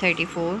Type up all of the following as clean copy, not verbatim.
34,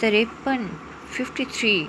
53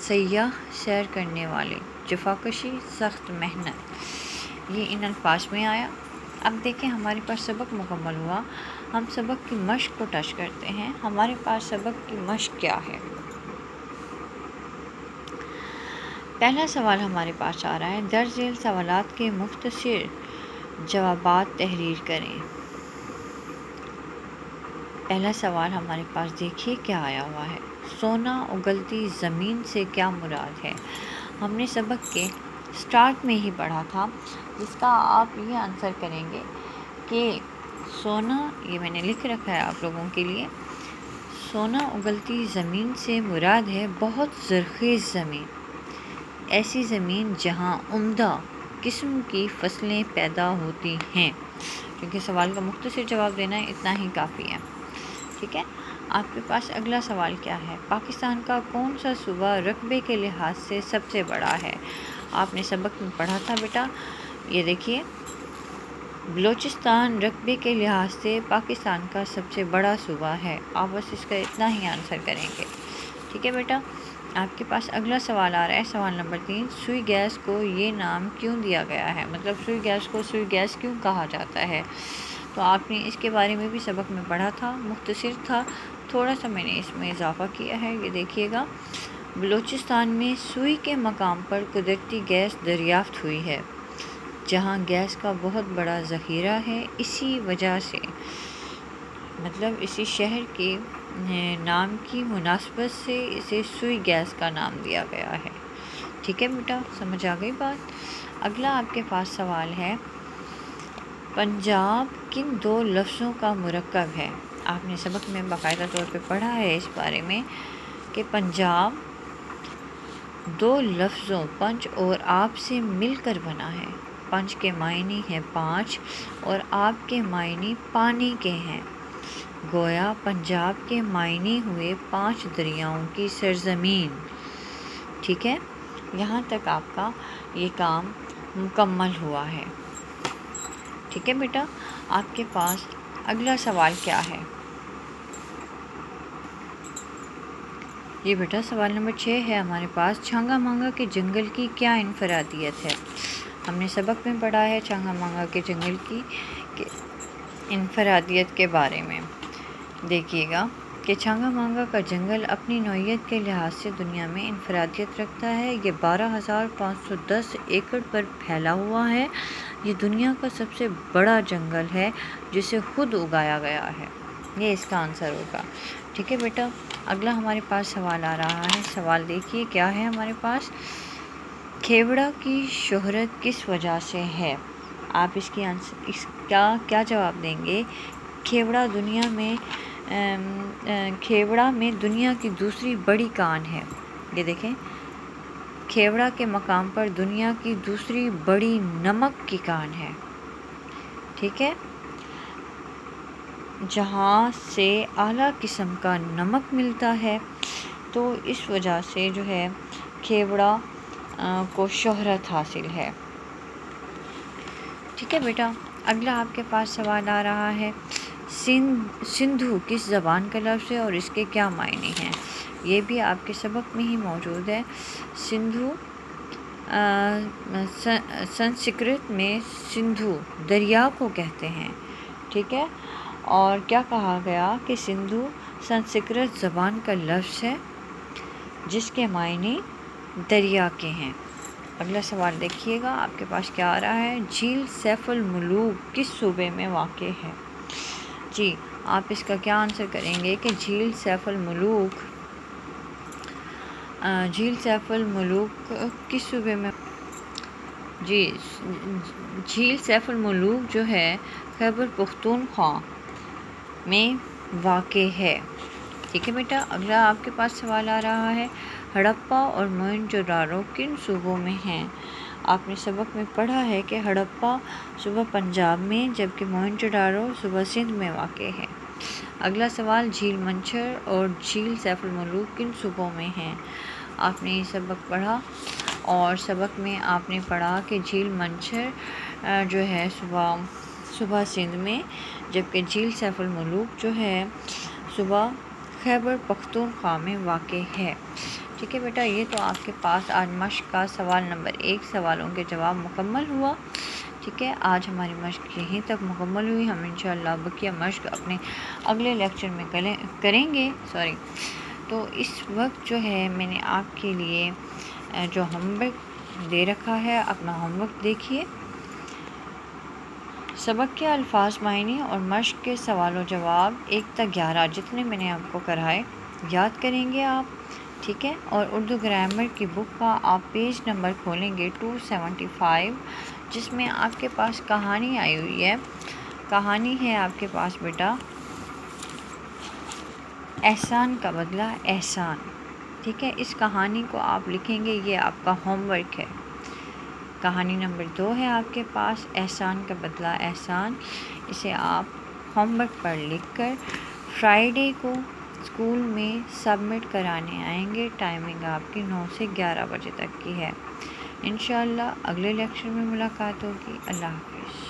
سیاح سیر کرنے والے، جفاکشی، سخت محنت، یہ ان الفاظ میں آیا۔ اب دیکھیں ہمارے پاس سبق مکمل ہوا، ہم سبق کی مشق کو ٹچ کرتے ہیں۔ ہمارے پاس سبق کی مشق کیا ہے؟ پہلا سوال ہمارے پاس آ رہا ہے، درج ذیل سوالات کے مختصر جوابات تحریر کریں۔ پہلا سوال ہمارے پاس دیکھیے کیا آیا ہوا ہے، سونا اگلتی زمین سے کیا مراد ہے؟ ہم نے سبق کے سٹارٹ میں ہی پڑھا تھا، جس کا آپ یہ آنسر کریں گے کہ سونا، یہ میں نے لکھ رکھا ہے آپ لوگوں کے لیے، سونا اگلتی زمین سے مراد ہے بہت زرخیز زمین، ایسی زمین جہاں عمدہ قسم کی فصلیں پیدا ہوتی ہیں۔ کیونکہ سوال کا مختصر جواب دینا ہے، اتنا ہی کافی ہے، ٹھیک ہے۔ آپ کے پاس اگلا سوال کیا ہے، پاکستان کا کون سا صوبہ رقبے کے لحاظ سے سب سے بڑا ہے؟ آپ نے سبق میں پڑھا تھا بیٹا، یہ دیکھیے، بلوچستان رقبے کے لحاظ سے پاکستان کا سب سے بڑا صوبہ ہے۔ آپ بس اس کا اتنا ہی آنسر کریں گے، ٹھیک ہے بیٹا۔ آپ کے پاس اگلا سوال آ رہا ہے، سوال نمبر 3، سوئی گیس کو یہ نام کیوں دیا گیا ہے؟ مطلب سوئی گیس کو سوئی گیس کیوں کہا جاتا ہے؟ تو آپ نے اس کے بارے میں بھی سبق میں پڑھا تھا، مختصر تھا، تھوڑا سا میں نے اس میں اضافہ کیا ہے، یہ دیکھیے گا۔ بلوچستان میں سوئی کے مقام پر قدرتی گیس دریافت ہوئی ہے، جہاں گیس کا بہت بڑا ذخیرہ ہے، اسی وجہ سے مطلب اسی شہر کے نام کی مناسبت سے اسے سوئی گیس کا نام دیا گیا ہے، ٹھیک ہے بیٹا، سمجھ آ گئی بات۔ اگلا آپ کے پاس سوال ہے، پنجاب کن دو لفظوں کا مرکب ہے؟ آپ نے سبق میں باقاعدہ طور پہ پڑھا ہے اس بارے میں کہ پنجاب دو لفظوں پنج اور آپ سے مل کر بنا ہے۔ پنج کے معنی ہیں پانچ اور آپ کے معنی پانی کے ہیں، گویا پنجاب کے معنی ہوئے 5 دریاؤں کی سرزمین، ٹھیک ہے۔ یہاں تک آپ کا یہ کام مکمل ہوا ہے، ٹھیک ہے بیٹا۔ آپ کے پاس اگلا سوال کیا ہے؟ یہ بیٹا سوال نمبر 6 ہے ہمارے پاس، چھانگا مانگا کے جنگل کی کیا انفرادیت ہے؟ ہم نے سبق میں پڑھا ہے چھانگا مانگا کے جنگل کی انفرادیت کے بارے میں، دیکھیے گا کہ چھانگا مانگا کا جنگل اپنی نوعیت کے لحاظ سے دنیا میں انفرادیت رکھتا ہے۔ یہ 12,510 ایکڑ پر پھیلا ہوا ہے، یہ دنیا کا سب سے بڑا جنگل ہے جسے خود اگایا گیا ہے، یہ اس کا آنسر ہوگا، ٹھیک ہے بیٹا۔ اگلا ہمارے پاس سوال آ رہا ہے، سوال دیکھیے کیا ہے ہمارے پاس، کھیوڑا کی شہرت کس وجہ سے ہے؟ آپ اس کا کیا جواب دیں گے؟ کھیوڑا میں دنیا کی دوسری بڑی کان ہے، یہ دیکھیں، کھیوڑا کے مقام پر دنیا کی دوسری بڑی نمک کی کان ہے، ٹھیک ہے، جہاں سے اعلیٰ قسم کا نمک ملتا ہے، تو اس وجہ سے جو ہے کھیوڑا کو شہرت حاصل ہے، ٹھیک ہے بیٹا۔ اگلا آپ کے پاس سوال آ رہا ہے، سندھو کس زبان کا لفظ ہے اور اس کے کیا معنی ہیں؟ یہ بھی آپ کے سبق میں ہی موجود ہے۔ سندھو سنسکرت میں سندھو دریا کو کہتے ہیں، ٹھیک ہے، اور کیا کہا گیا کہ سندھو سنسکرت زبان کا لفظ ہے جس کے معنی دریا کے ہیں۔ اگلا سوال دیکھیے گا آپ کے پاس کیا آ رہا ہے، جھیل سیف الملوک کس صوبے میں واقع ہے؟ جی آپ اس کا کیا آنسر کریں گے کہ جھیل سیف الملوک کس صوبے میں؟ جی جھیل سیف الملوک جو ہے خیبر پختونخوا میں واقع ہے، ٹھیک ہے بیٹا۔ اگلا آپ کے پاس سوال آ رہا ہے، ہڑپہ اور موہنجو داڑو کن صوبوں میں ہیں؟ آپ نے سبق میں پڑھا ہے کہ ہڑپہ صوبہ پنجاب میں جبکہ موہنجو داڑو صوبہ سندھ میں واقع ہے۔ اگلا سوال، جھیل منچھر اور جھیل سیف الملوک کن صوبوں میں ہیں؟ آپ نے یہ سبق پڑھا اور سبق میں آپ نے پڑھا کہ جھیل منچھر جو ہے صوبہ سندھ میں، جبکہ جھیل سیف الملوک جو ہے صوبہ خیبر پختونخوا میں واقع ہے، ٹھیک ٹھیک ہے بیٹا، یہ تو آپ کے پاس آج مشق کا سوال نمبر 1 سوالوں کے جواب مکمل ہوا۔ ٹھیک ہے، آج ہماری مشق یہیں تک مکمل ہوئی۔ ہم انشاءاللہ بقیہ مشق اپنے اگلے لیکچر میں کریں گے۔ تو اس وقت جو ہے میں نے آپ کے لیے جو ہوم ورک دے رکھا ہے، اپنا ہوم ورک دیکھیے۔ سبق کے الفاظ، معنی اور مشق کے سوال و جواب 1 تا 11 جتنے میں نے آپ کو کرائے یاد کریں گے آپ۔ ٹھیک ہے، اور اردو گرامر کی بک کا آپ پیج نمبر کھولیں گے 275، جس میں آپ کے پاس کہانی آئی ہوئی ہے۔ کہانی ہے آپ کے پاس بیٹا احسان کا بدلہ احسان۔ ٹھیک ہے، اس کہانی کو آپ لکھیں گے، یہ آپ کا ہوم ورک ہے۔ کہانی نمبر 2 ہے آپ کے پاس احسان کا بدلہ احسان۔ اسے آپ ہوم ورک پر لکھ کر فرائیڈے کو اسکول میں سبمٹ کرانے آئیں گے۔ ٹائمنگ آپ کی 9 سے 11 بجے تک کی ہے۔ انشاءاللہ اگلے لیکچر میں ملاقات ہوگی۔ اللہ حافظ۔